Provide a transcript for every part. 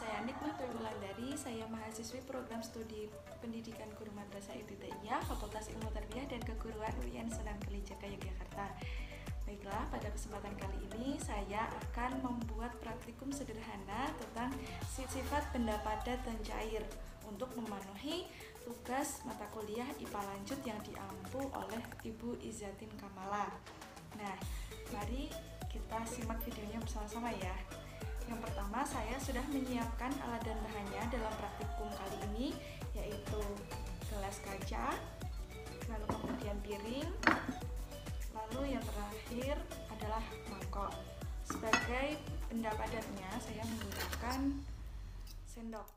saya Nikmah Dwi Wulandari, saya mahasiswi program studi pendidikan guru madrasah ibtidaiyah Fakultas Ilmu Tarbiyah dan Keguruan UIN Sunan Kalijaga Yogyakarta. Baiklah, pada kesempatan kali ini saya akan membuat praktikum sederhana tentang sifat benda padat dan cair untuk memenuhi tugas mata kuliah IPA lanjut yang diampu oleh Ibu Izzatin Kamala. Nah, mari kita simak videonya bersama-sama ya. Yang pertama, saya sudah menyiapkan alat dan bahannya dalam praktikum kali ini, yaitu gelas kaca, lalu kemudian piring, lalu yang terakhir adalah mangkok. Sebagai benda padatnya, saya menggunakan sendok.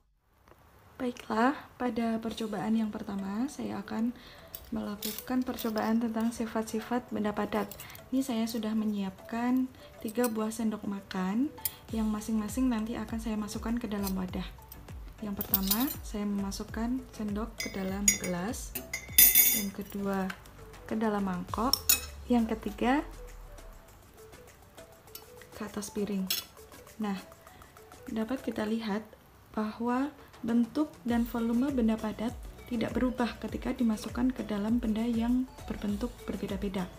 Baiklah, pada percobaan yang pertama, saya akan melakukan percobaan tentang sifat-sifat benda padat. Ini saya sudah menyiapkan 3 buah sendok makan yang masing-masing nanti akan saya masukkan ke dalam wadah. Yang pertama, saya memasukkan sendok ke dalam gelas, yang kedua ke dalam mangkok, yang ketiga ke atas piring. Nah, dapat kita lihat bahwa bentuk dan volume benda padat tidak berubah ketika dimasukkan ke dalam benda yang berbentuk berbeda-beda.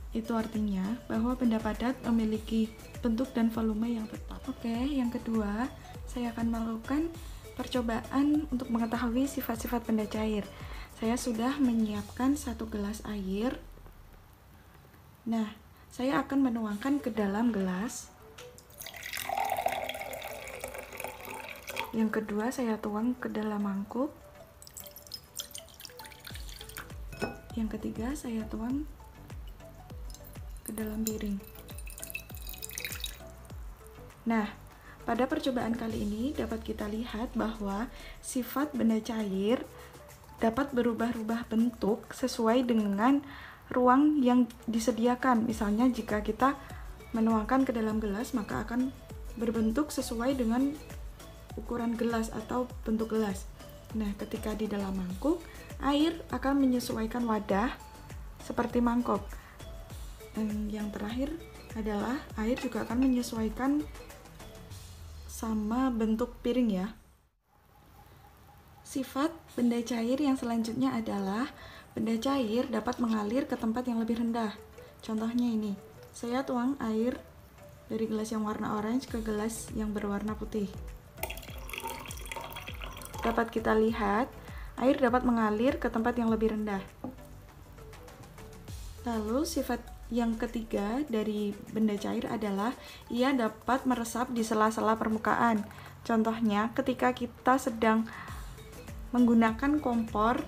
Itu artinya bahwa benda padat memiliki bentuk dan volume yang tetap. Oke, yang kedua, saya akan melakukan percobaan untuk mengetahui sifat-sifat benda cair. Saya sudah menyiapkan 1 gelas air. Nah, saya akan menuangkan ke dalam gelas. Yang kedua, saya tuang ke dalam mangkuk. Yang ketiga, saya tuang ke dalam piring. Nah, pada percobaan kali ini dapat kita lihat bahwa sifat benda cair dapat berubah-ubah bentuk sesuai dengan ruang yang disediakan. Misalnya jika kita menuangkan ke dalam gelas, maka akan berbentuk sesuai dengan ukuran gelas atau bentuk gelas. Nah, ketika di dalam mangkuk, air akan menyesuaikan wadah seperti mangkok. Dan yang terakhir adalah air juga akan menyesuaikan sama bentuk piring ya. Sifat benda cair yang selanjutnya adalah benda cair dapat mengalir ke tempat yang lebih rendah. Contohnya ini, saya tuang air dari gelas yang warna orange ke gelas yang berwarna putih. Dapat kita lihat, air dapat mengalir ke tempat yang lebih rendah. Lalu sifat yang ketiga dari benda cair adalah ia dapat meresap di sela-sela permukaan. Contohnya ketika kita sedang menggunakan kompor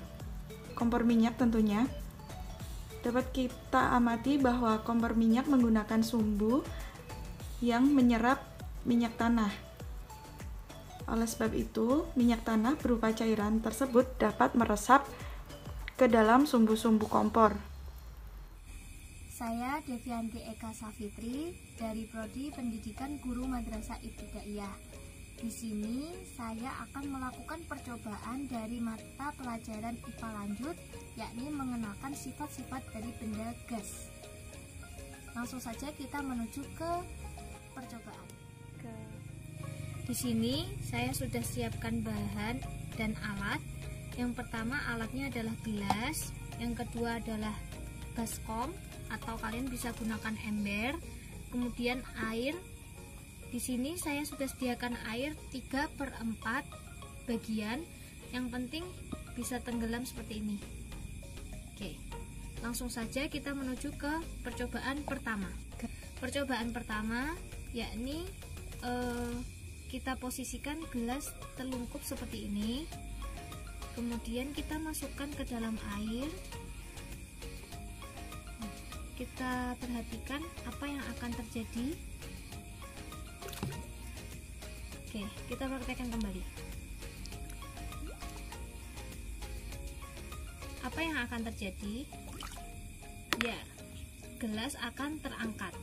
minyak tentunya, dapat kita amati bahwa kompor minyak menggunakan sumbu yang menyerap minyak tanah. Oleh sebab itu, minyak tanah berupa cairan tersebut dapat meresap ke dalam sumbu-sumbu kompor. Saya Devianti Eka Safitri dari Prodi Pendidikan Guru Madrasah Ibtidaiyah. Di sini saya akan melakukan percobaan dari mata pelajaran IPA lanjut, yakni mengenalkan sifat-sifat dari benda gas. Langsung saja kita menuju ke percobaan. Di sini saya sudah siapkan bahan dan alat. Yang pertama alatnya adalah gelas, yang kedua adalah baskom atau kalian bisa gunakan ember, kemudian air. Di sini saya sudah sediakan air 3/4 bagian, yang penting bisa tenggelam seperti ini. Oke, langsung saja kita menuju ke percobaan pertama. Percobaan pertama yakni kita posisikan gelas telungkup seperti ini, kemudian kita masukkan ke dalam air. Kita perhatikan apa yang akan terjadi. Oke, kita praktekkan kembali. Apa yang akan terjadi? Ya, gelas akan terangkat.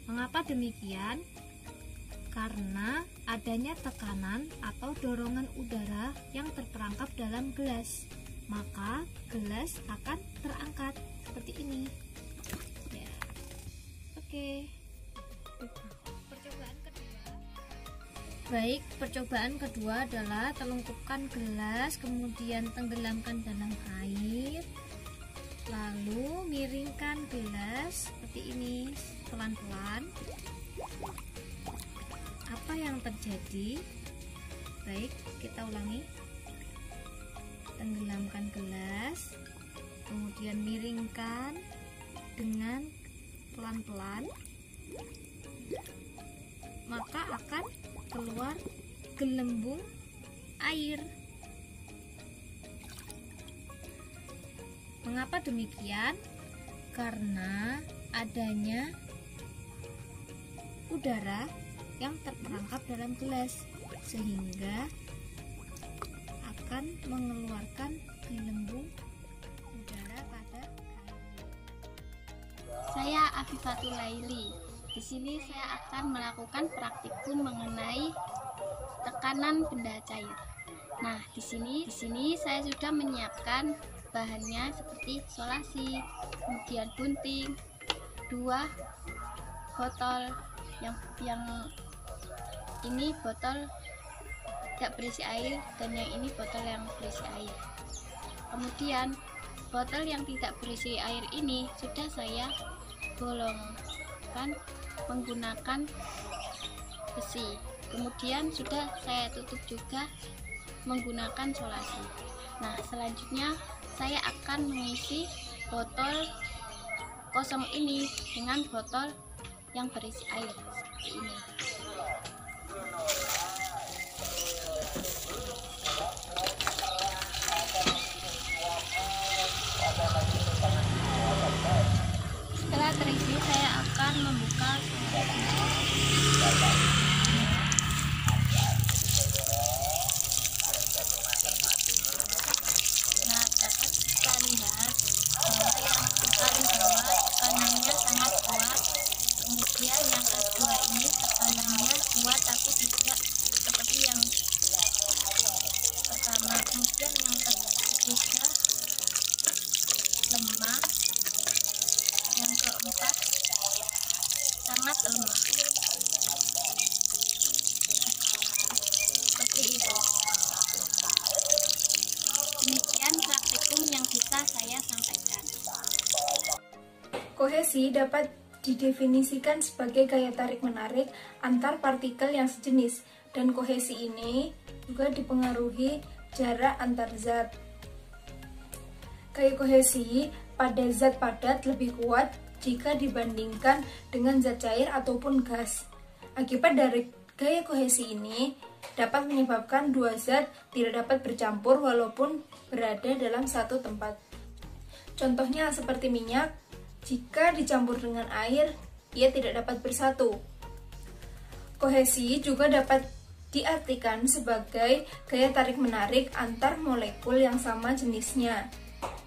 Mengapa demikian? Karena adanya tekanan atau dorongan udara yang terperangkap dalam gelas, maka gelas akan terangkat seperti ini ya. Oke, percobaan kedua Baik, percobaan kedua adalah telungkupkan gelas, kemudian tenggelamkan dalam air, lalu miringkan gelas seperti ini pelan-pelan. Apa yang terjadi? Baik, kita ulangi. Tenggelamkan gelas, kemudian miringkan dengan pelan-pelan, maka akan keluar gelembung air. Mengapa demikian? Karena adanya udara yang terperangkap dalam gelas, sehingga akan mengeluarkan gelembung udara pada air. Saya Afifatul Laili. Di sini saya akan melakukan praktikum mengenai tekanan benda cair. Nah, di sini saya sudah menyiapkan bahannya seperti solasi, kemudian gunting, 2 botol yang ini botol tidak berisi air dan yang ini botol yang berisi air. Kemudian botol yang tidak berisi air ini sudah saya bolongkan menggunakan besi, kemudian sudah saya tutup juga menggunakan solasi. Nah, selanjutnya saya akan mengisi botol kosong ini dengan botol yang berisi air seperti ini. Setelah terisi, saya akan membuka Nah, dapat kita lihat bahwa yang paling bawah tekanannya sangat kuat, kemudian yang kedua ini tekanannya kuat tapi tidak seperti yang pertama, kemudian yang ketiga lemah, yang keempat sangat lemah. Seperti itu. Demikian praktikum yang bisa saya sampaikan. Kohesi dapat didefinisikan sebagai gaya tarik-menarik antar partikel yang sejenis, dan kohesi ini juga dipengaruhi jarak antar zat. Gaya kohesi pada zat padat lebih kuat jika dibandingkan dengan zat cair ataupun gas. Akibat dari gaya kohesi ini dapat menyebabkan dua zat tidak dapat bercampur walaupun berada dalam satu tempat. Contohnya seperti minyak, jika dicampur dengan air, ia tidak dapat bersatu. Kohesi juga dapat diartikan sebagai gaya tarik-menarik antar molekul yang sama jenisnya.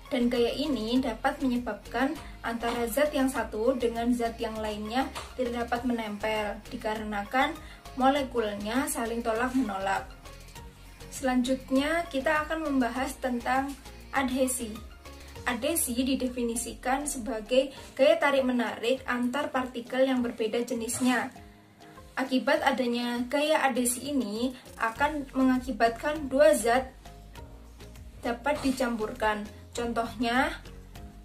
Dan gaya ini dapat menyebabkan antara zat yang satu dengan zat yang lainnya tidak dapat menempel, dikarenakan molekulnya saling tolak-menolak. Selanjutnya, kita akan membahas tentang adhesi. Adhesi didefinisikan sebagai gaya tarik-menarik antar partikel yang berbeda jenisnya. Akibat adanya gaya adhesi ini akan mengakibatkan dua zat dapat dicampurkan. Contohnya,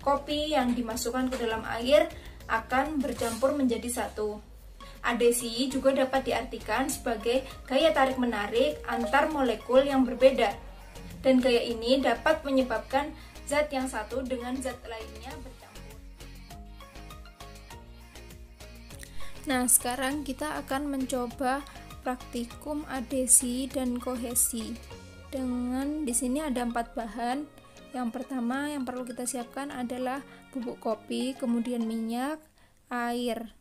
kopi yang dimasukkan ke dalam air akan bercampur menjadi satu. Adhesi juga dapat diartikan sebagai gaya tarik-menarik antar molekul yang berbeda. Dan gaya ini dapat menyebabkan zat yang satu dengan zat lainnya bercampur. Nah, sekarang kita akan mencoba praktikum adhesi dan kohesi. Dengan di sini ada 4 bahan. Yang pertama yang perlu kita siapkan adalah bubuk kopi, kemudian minyak, air,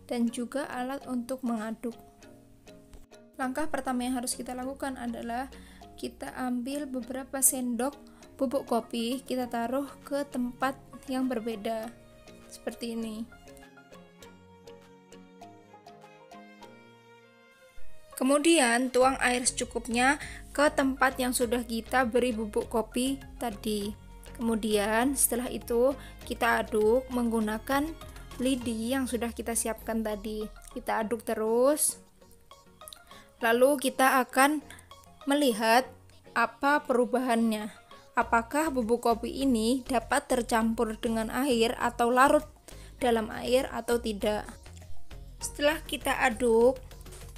dan juga alat untuk mengaduk. Langkah pertama yang harus kita lakukan adalah kita ambil beberapa sendok bubuk kopi, kita taruh ke tempat yang berbeda seperti ini. Kemudian tuang air secukupnya ke tempat yang sudah kita beri bubuk kopi tadi. Kemudian setelah itu kita aduk menggunakan lidi yang sudah kita siapkan tadi. Kita aduk terus Lalu kita akan melihat apa perubahannya. Apakah bubuk kopi ini dapat tercampur dengan air atau larut dalam air atau tidak. Setelah kita aduk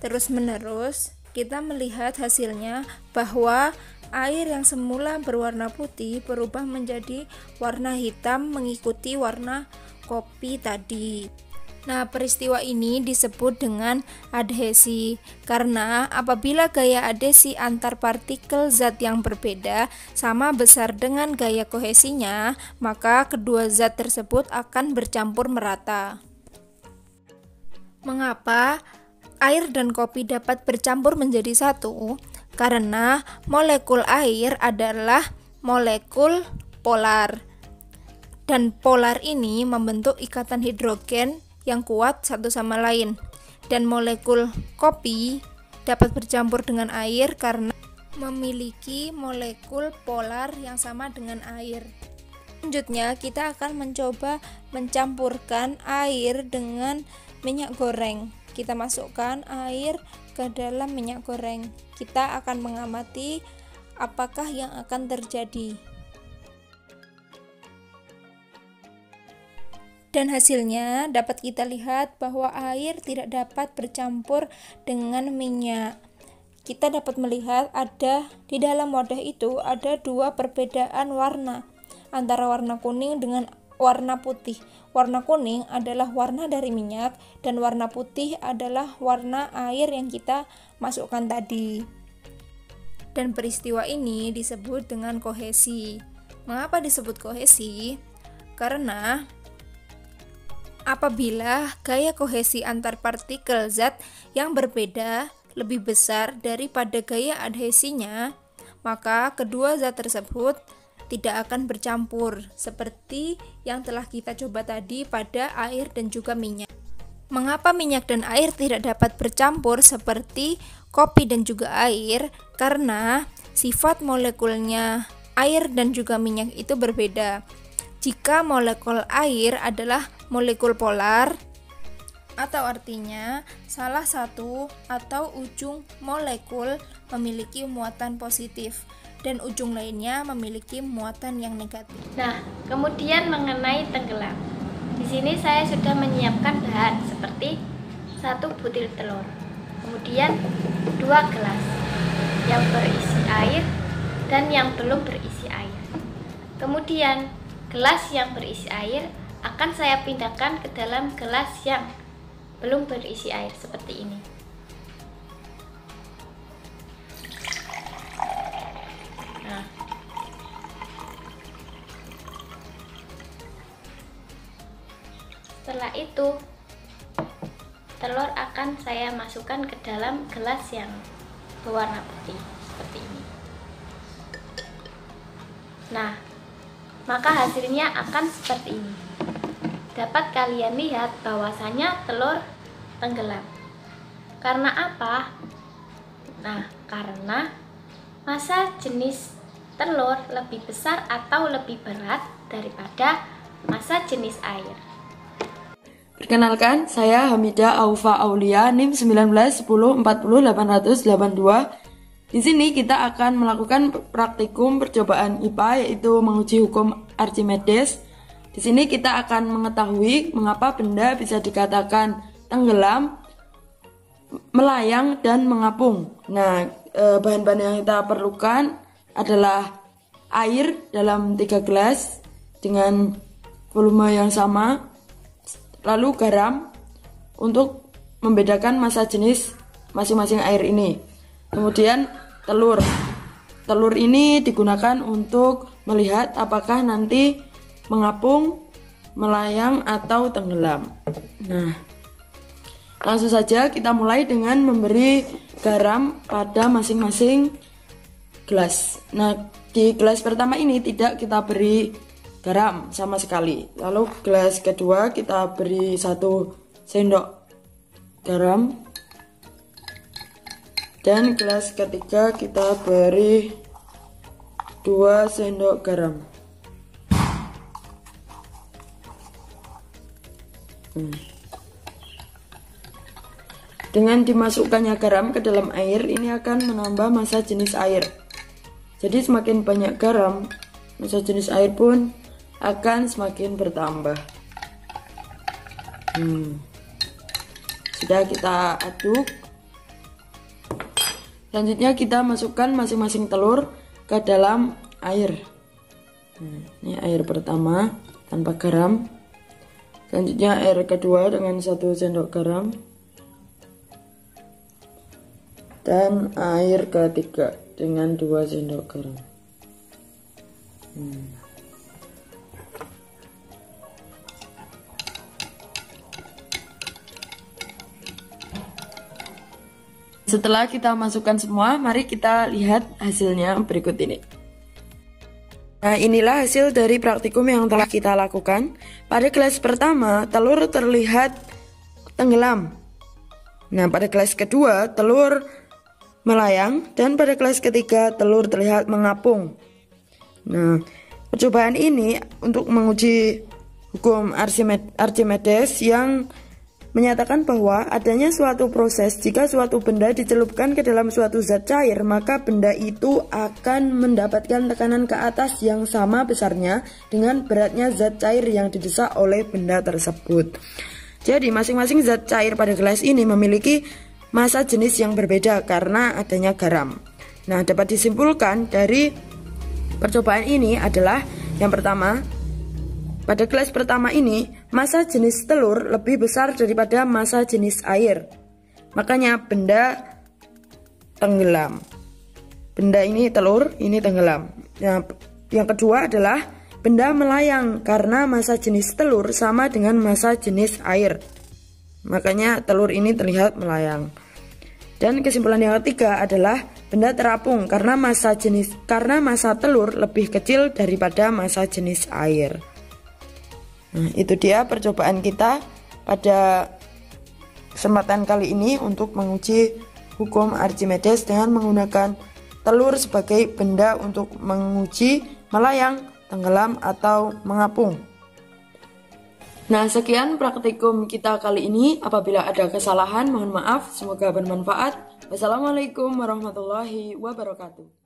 terus-menerus, kita melihat hasilnya bahwa air yang semula berwarna putih berubah menjadi warna hitam mengikuti warna kopi tadi. Nah, peristiwa ini disebut dengan adhesi karena apabila gaya adhesi antar partikel zat yang berbeda sama besar dengan gaya kohesinya, maka kedua zat tersebut akan bercampur merata. Mengapa air dan kopi dapat bercampur menjadi satu? Karena molekul air adalah molekul polar. Dan polar ini membentuk ikatan hidrogen yang kuat satu sama lain. Dan molekul kopi dapat bercampur dengan air karena memiliki molekul polar yang sama dengan air. Selanjutnya kita akan mencoba mencampurkan air dengan minyak goreng. Kita masukkan air ke dalam minyak goreng. Kita akan mengamati apakah yang akan terjadi. Dan hasilnya dapat kita lihat bahwa air tidak dapat bercampur dengan minyak. Kita dapat melihat di dalam wadah itu ada dua perbedaan warna antara warna kuning dengan warna putih. Warna kuning adalah warna dari minyak dan warna putih adalah warna air yang kita masukkan tadi. Dan peristiwa ini disebut dengan kohesi. Mengapa disebut kohesi? Karena apabila gaya kohesi antar partikel zat yang berbeda lebih besar daripada gaya adhesinya, maka kedua zat tersebut tidak akan bercampur seperti yang telah kita coba tadi pada air dan juga minyak. Mengapa minyak dan air tidak dapat bercampur seperti kopi dan juga air? Karena sifat molekulnya air dan juga minyak itu berbeda. Jika molekul air adalah molekul polar, atau artinya salah satu atau ujung molekul memiliki muatan positif dan ujung lainnya memiliki muatan yang negatif. Nah, kemudian mengenai tenggelam. Di sini saya sudah menyiapkan bahan seperti 1 butir telur, kemudian 2 gelas yang berisi air dan yang belum berisi air. Kemudian gelas yang berisi air akan saya pindahkan ke dalam gelas yang belum berisi air seperti ini. Nah, setelah itu telur akan saya masukkan ke dalam gelas yang berwarna putih seperti ini. Nah, maka hasilnya akan seperti ini. Dapat kalian lihat bahwasanya telur tenggelam. Karena apa? Nah, karena massa jenis telur lebih besar atau lebih berat daripada massa jenis air. Perkenalkan, saya Hamidah Aufa Aulia, NIM 1910400882. Di sini kita akan melakukan praktikum percobaan IPA, yaitu menguji hukum Archimedes. Di sini kita akan mengetahui mengapa benda bisa dikatakan tenggelam, melayang, dan mengapung. Nah, bahan-bahan yang kita perlukan adalah air dalam 3 gelas dengan volume yang sama, lalu garam untuk membedakan massa jenis masing-masing air ini. Kemudian telur. Telur ini digunakan untuk melihat apakah nanti mengapung, melayang, atau tenggelam. Nah, langsung saja kita mulai dengan memberi garam pada masing-masing gelas. Nah, di gelas pertama ini tidak kita beri garam sama sekali. Lalu gelas kedua kita beri 1 sendok garam. Dan gelas ketiga kita beri 2 sendok garam. dengan dimasukkannya garam ke dalam air, ini akan menambah massa jenis air. Jadi semakin banyak garam, massa jenis air pun akan semakin bertambah. Sudah kita aduk. Selanjutnya kita masukkan masing-masing telur ke dalam air. Ini air pertama tanpa garam. Selanjutnya air kedua dengan 1 sendok garam. Dan air ketiga dengan 2 sendok garam. Setelah kita masukkan semua, mari kita lihat hasilnya berikut ini. Nah, inilah hasil dari praktikum yang telah kita lakukan. Pada kelas pertama, telur terlihat tenggelam. Nah, pada kelas kedua, telur melayang, dan pada kelas ketiga telur terlihat mengapung. Nah, percobaan ini untuk menguji hukum Archimedes yang menyatakan bahwa adanya suatu proses jika suatu benda dicelupkan ke dalam suatu zat cair, maka benda itu akan mendapatkan tekanan ke atas yang sama besarnya dengan beratnya zat cair yang didesak oleh benda tersebut. Jadi masing-masing zat cair pada gelas ini memiliki massa jenis yang berbeda karena adanya garam. Nah, dapat disimpulkan dari percobaan ini adalah yang pertama, pada gelas pertama ini massa jenis telur lebih besar daripada massa jenis air. Makanya benda tenggelam. Benda ini telur, ini tenggelam. Nah, yang kedua adalah benda melayang karena massa jenis telur sama dengan massa jenis air. Makanya telur ini terlihat melayang. Dan kesimpulan yang ketiga adalah benda terapung karena massa telur lebih kecil daripada massa jenis air. Nah, itu dia percobaan kita pada kesempatan kali ini untuk menguji hukum Archimedes dengan menggunakan telur sebagai benda untuk menguji melayang, tenggelam, atau mengapung. Nah, sekian praktikum kita kali ini. Apabila ada kesalahan, mohon maaf. Semoga bermanfaat. Wassalamualaikum warahmatullahi wabarakatuh.